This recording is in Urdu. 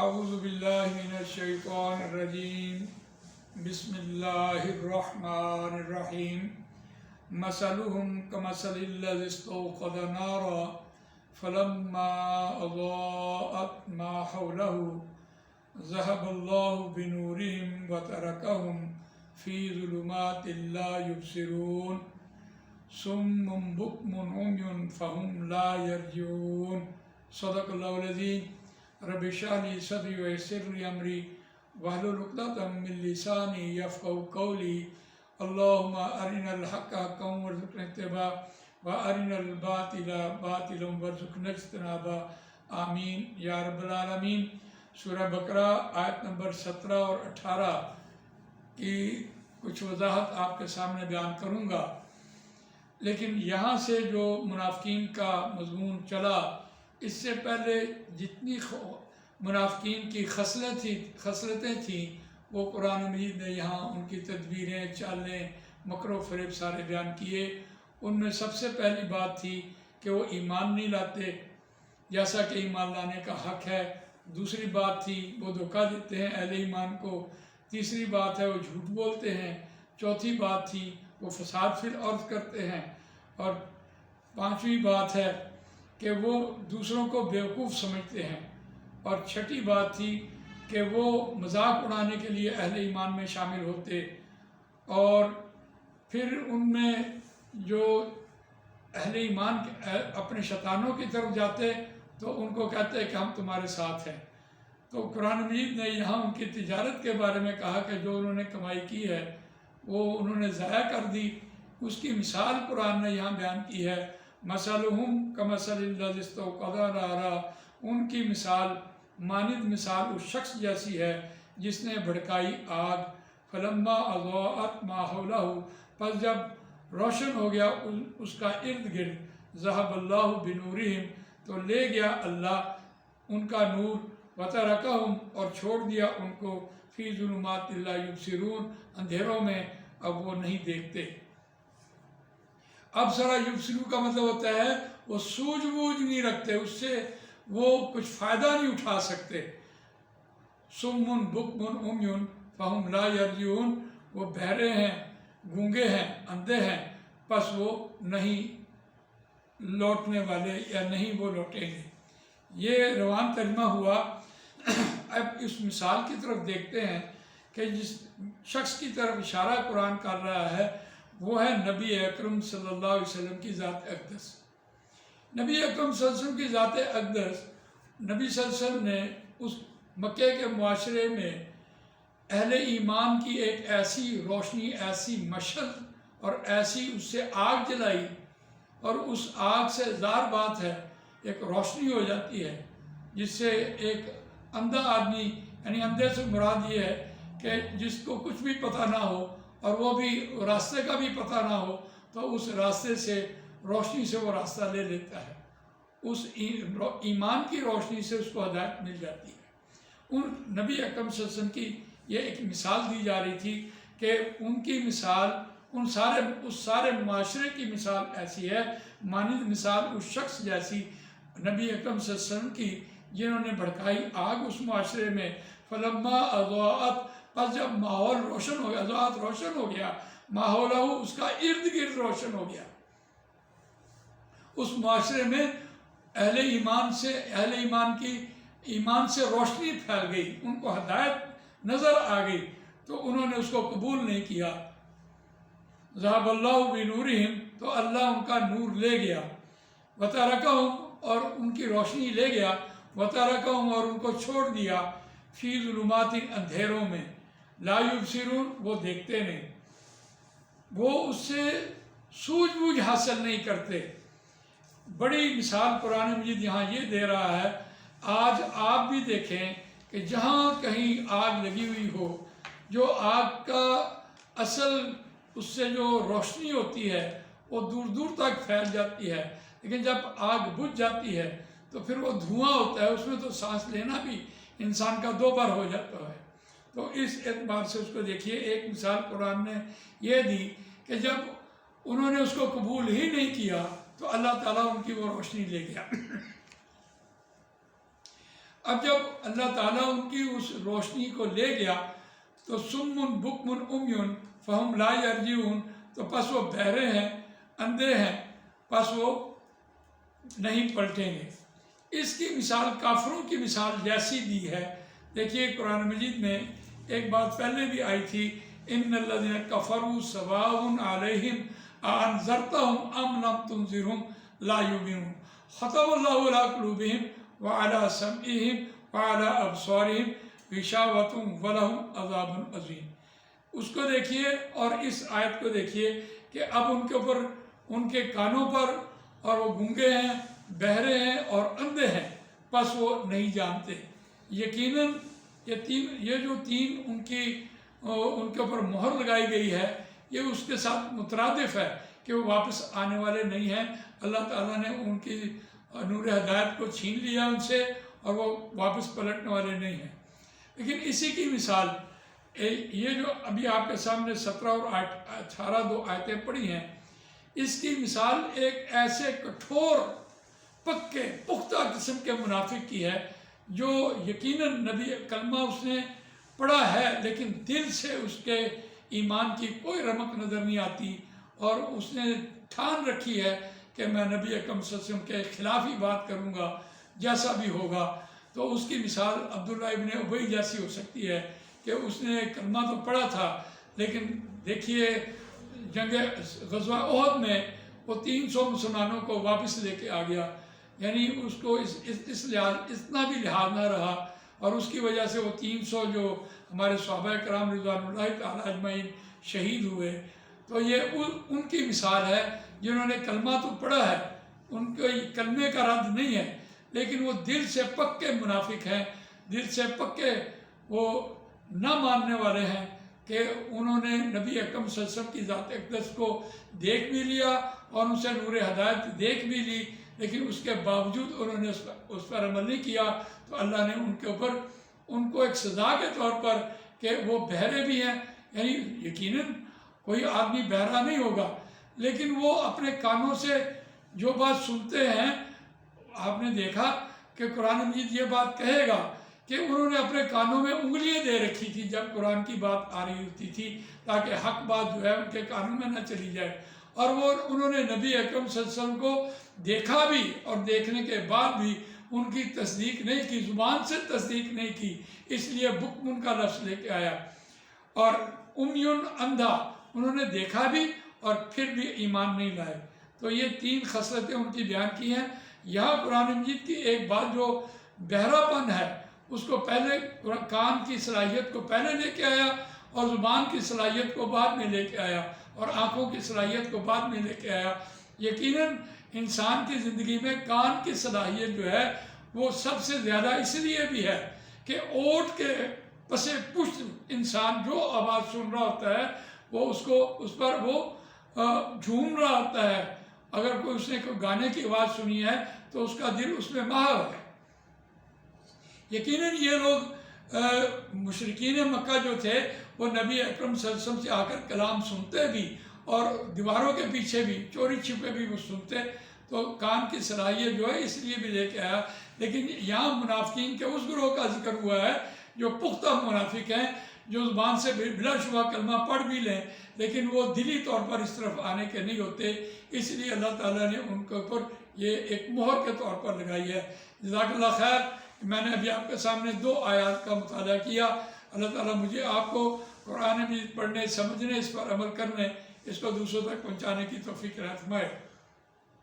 اعوذ باللہ من الشیطان الرجیم بسم اللہ الرحمن الرحیم مثلهم كمثل الذي استوقد نارا فلما أضاءت ما حوله ذهب الله بنورهم وتركهم في ظلمات لا يبصرون صم بكم عمي فهم لا يرجعون صدق الله العظيم رب اشرح لي صدري ويسر لي امري واحلل عقدة من لساني يفقهوا قولي اللهم ارنا الحق حقا وارزقنا اتباعه وارنا الباطل باطلا وارزقنا اجتنابه آمین یا رب العالمین۔ سورہ بقرہ آیت نمبر 17 اور 18 کی کچھ وضاحت آپ کے سامنے بیان کروں گا، لیکن یہاں سے جو منافقین کا مضمون چلا، اس سے پہلے جتنی منافقین کی خصلتیں تھیں وہ قرآن مجید نے یہاں ان کی تدبیریں، چالیں، مکر و فریب سارے بیان کیے۔ ان میں سب سے پہلی بات تھی کہ وہ ایمان نہیں لاتے جیسا کہ ایمان لانے کا حق ہے۔ دوسری بات تھی وہ دھوکہ دیتے ہیں اہل ایمان کو۔ تیسری بات ہے وہ جھوٹ بولتے ہیں۔ چوتھی بات تھی وہ فساد فی الارض کرتے ہیں۔ اور پانچویں بات ہے کہ وہ دوسروں کو بیوقوف سمجھتے ہیں۔ اور چھٹی بات تھی کہ وہ مذاق اڑانے کے لیے اہل ایمان میں شامل ہوتے، اور پھر ان میں جو اہل ایمان اپنے شیطانوں کی طرف جاتے تو ان کو کہتے کہ ہم تمہارے ساتھ ہیں۔ تو قرآن مجید نے یہاں ان کی تجارت کے بارے میں کہا کہ جو انہوں نے کمائی کی ہے وہ انہوں نے ضائع کر دی۔ اس کی مثال قرآن نے یہاں بیان کی ہے، مثلہم کمثل الذی استوقد نارا، ان کی مثال مانند مثال اس شخص جیسی ہے جس نے بھڑکائی آگ، فلما اضاءت ما حولہ، پس جب روشن ہو گیا اس کا ارد گرد، ذہب اللہ بنورہم، تو لے گیا اللہ ان کا نور، وترکہم، اور چھوڑ دیا ان کو، فی ظلمات لا یبصرون، اندھیروں میں اب وہ نہیں دیکھتے۔ اب ذرا یبصرون کا مطلب ہوتا ہے وہ سوجھ بوجھ نہیں رکھتے، اس سے وہ کچھ فائدہ نہیں اٹھا سکتے۔ صم بکم عمی فہم لا یرجعون، وہ بہرے ہیں، گونگے ہیں، اندھے ہیں، پس وہ نہیں لوٹنے والے، یا نہیں وہ لوٹیں گے۔ یہ روان ترجمہ ہوا۔ اب اس مثال کی طرف دیکھتے ہیں کہ جس شخص کی طرف اشارہ قرآن کر رہا ہے وہ ہے نبی اکرم صلی اللہ علیہ وسلم کی ذات اقدس۔ نبی اکرم صلی اللہ علیہ وسلم کی ذات اقدس، نبی صلی اللہ علیہ وسلم نے اس مکے کے معاشرے میں اہل ایمان کی ایک ایسی روشنی، ایسی مشعل اور ایسی اس سے آگ جلائی، اور اس آگ سے ظاہر بات ہے ایک روشنی ہو جاتی ہے جس سے ایک اندھا آدمی، یعنی اندھے سے مراد یہ ہے کہ جس کو کچھ بھی پتہ نہ ہو اور وہ بھی راستے کا بھی پتہ نہ ہو، تو اس راستے سے روشنی سے وہ راستہ لے لیتا ہے۔ اس ایمان کی روشنی سے اس کو ہدایت مل جاتی ہے۔ ان نبی اکرم صلی اللہ علیہ وسلم کی یہ ایک مثال دی جا رہی تھی کہ ان کی مثال اس سارے معاشرے کی مثال ایسی ہے مانند مثال اس شخص جیسی نبی اکرم صلی اللہ علیہ وسلم کی جنہوں نے بھڑکائی آگ اس معاشرے میں، فلما اضاءت، پس جب ماحول روشن ہو گیا، اضاءت روشن ہو گیا، ماحولہ اس کا ارد گرد روشن ہو گیا، اس معاشرے میں اہل ایمان کی ایمان سے روشنی پھیل گئی، ان کو ہدایت نظر آ گئی، تو انہوں نے اس کو قبول نہیں کیا۔ ذہب اللہ بنورہم، تو اللہ ان کا نور لے گیا، وترکہم، اور ان کی روشنی لے گیا، وترکہم، اور ان کو چھوڑ دیا، فی ظلمات، اندھیروں میں، لا یبصرون، وہ دیکھتے نہیں، وہ اس سے سوجھ بوجھ حاصل نہیں کرتے۔ بڑی مثال قرآن مجید یہاں یہ دے رہا ہے۔ آج آپ بھی دیکھیں کہ جہاں کہیں آگ لگی ہوئی ہو، جو آگ کا اصل اس سے جو روشنی ہوتی ہے وہ دور دور تک پھیل جاتی ہے، لیکن جب آگ بجھ جاتی ہے تو پھر وہ دھواں ہوتا ہے، اس میں تو سانس لینا بھی انسان کا دو بار ہو جاتا ہے۔ تو اس اعتبار سے اس کو دیکھیے، ایک مثال قرآن نے یہ دی کہ جب انہوں نے اس کو قبول ہی نہیں کیا تو اللہ تعالیٰ ان کی وہ روشنی لے گیا۔ اب جب اللہ تعالیٰ ان کی اس روشنی کو لے گیا تو سمن بکمن عمیون فہم لا یرجعون، تو پس وہ بہرے ہیں، اندھے ہیں، پس وہ نہیں پلٹیں گے۔ اس کی مثال کافروں کی مثال جیسی دی ہے۔ دیکھیے قرآن مجید میں ایک بات پہلے بھی آئی تھی، ان الذین کفروا سواء علیہم اانذرتہم ام لم تنذرہم لا یؤمنون، ختم اللہ علی قلوبہم وعلی سمعہم وعلی ابصارہم غشاوۃ ولہم عذاب عظیم۔ اس کو دیکھیے اور اس آیت کو دیکھیے کہ اب ان کے اوپر، ان کے کانوں پر، اور وہ گونگے ہیں، بہرے ہیں اور اندھے ہیں، پس وہ نہیں جانتے۔ یقیناً یہ جو تین ان کے اوپر مہر لگائی گئی ہے، یہ اس کے ساتھ مترادف ہے کہ وہ واپس آنے والے نہیں ہیں۔ اللہ تعالیٰ نے ان کی نور ہدایت کو چھین لیا ان سے، اور وہ واپس پلٹنے والے نہیں ہیں۔ لیکن اسی کی مثال یہ جو ابھی آپ کے سامنے 17 اور 18 دو آیتیں پڑھی ہیں، اس کی مثال ایک ایسے کٹھور، پکے، پختہ قسم کے منافق کی ہے جو یقیناً نبی کلمہ اس نے پڑھا ہے، لیکن دل سے اس کے ایمان کی کوئی رمق نظر نہیں آتی، اور اس نے ٹھان رکھی ہے کہ میں نبی اکرم صلی اللہ علیہ وسلم کے خلاف ہی بات کروں گا جیسا بھی ہوگا۔ تو اس کی مثال عبداللہ ابن ابی جیسی ہو سکتی ہے کہ اس نے کلمہ تو پڑھا تھا، لیکن دیکھیے جنگ غزوہ احد میں وہ 300 مسلمانوں کو واپس لے کے آ گیا، یعنی اس کو اس لحاظ اتنا بھی لحاظ نہ رہا، اور اس کی وجہ سے وہ 300 جو ہمارے صحابہ کرام رضوان اللہ تعالیٰ اجمعین شہید ہوئے۔ تو یہ ان کی مثال ہے جنہوں نے کلمہ تو پڑھا ہے، ان کو کلمے کا رد نہیں ہے، لیکن وہ دل سے پکے منافق ہیں، دل سے پکے وہ نہ ماننے والے ہیں کہ انہوں نے نبی اکرم صلی اللہ علیہ وسلم کی ذات اقدس کو دیکھ بھی لیا اور ان سے نور ہدایت دیکھ بھی لی، لیکن اس کے باوجود انہوں نے اس پر عمل نہیں کیا۔ تو اللہ نے ان کے اوپر، ان کو ایک سزا کے طور پر کہ وہ بہرے بھی ہیں، یعنی یقیناً کوئی آدمی بہرا نہیں ہوگا، لیکن وہ اپنے کانوں سے جو بات سنتے ہیں، آپ نے دیکھا کہ قرآن مجید یہ بات کہے گا کہ انہوں نے اپنے کانوں میں انگلیاں دے رکھی تھی جب قرآن کی بات آ رہی ہوتی تھی، تاکہ حق بات جو ہے ان کے کانوں میں نہ چلی جائے، اور وہ انہوں نے نبی اکرم صلی اللہ علیہ وسلم کو دیکھا بھی، اور دیکھنے کے بعد بھی ان کی تصدیق نہیں کی، زبان سے تصدیق نہیں کی، اس لیے بکمن کا لفظ لے کے آیا۔ اور امیون، اندھا، انہوں نے دیکھا بھی اور پھر بھی ایمان نہیں لائے۔ تو یہ 3 خصلتیں ان کی بیان کی ہیں۔ یہاں قرآن مجید کی ایک بات جو بہرا پن ہے، اس کو پہلے کان کی صلاحیت کو پہلے لے کے آیا، اور زبان کی صلاحیت کو بعد میں لے کے آیا، اور آنکھوں کی صلاحیت کو بعد میں لے کے آیا۔ یقیناً انسان کی زندگی میں کان کی صلاحیت جو ہے وہ سب سے زیادہ اس لیے بھی ہے کہ اونٹ کے پس پشت انسان جو آواز سن رہا ہوتا ہے وہ اس پر وہ جھوم رہا ہوتا ہے۔ اگر کوئی اس نے کوئی گانے کی آواز سنی ہے تو اس کا دل اس میں ماہر ہے۔ یقیناً یہ لوگ مشرکین مکہ جو تھے وہ نبی اکرم صلی اللہ علیہ وسلم سے آ کر کلام سنتے بھی، اور دیواروں کے پیچھے بھی چوری چھپے بھی وہ سنتے، تو کان کی صلاحیت جو ہے اس لیے بھی لے کے آیا۔ لیکن یہاں منافقین کے اس گروہ کا ذکر ہوا ہے جو پختہ منافق ہیں، جو زبان سے بلا شبہ کلمہ پڑھ بھی لیں، لیکن وہ دلی طور پر اس طرف آنے کے نہیں ہوتے، اس لیے اللہ تعالیٰ نے ان کے اوپر یہ ایک مہر کے طور پر لگائی ہے۔ جزاک اللہ خیر۔ میں نے ابھی آپ کے سامنے 2 آیات کا مطالعہ کیا۔ اللہ تعالیٰ مجھے آپ کو قرآن مجید پڑھنے، سمجھنے، اس پر عمل کرنے، اس کو دوسروں تک پہنچانے کی توفیق عنایت فرمائے۔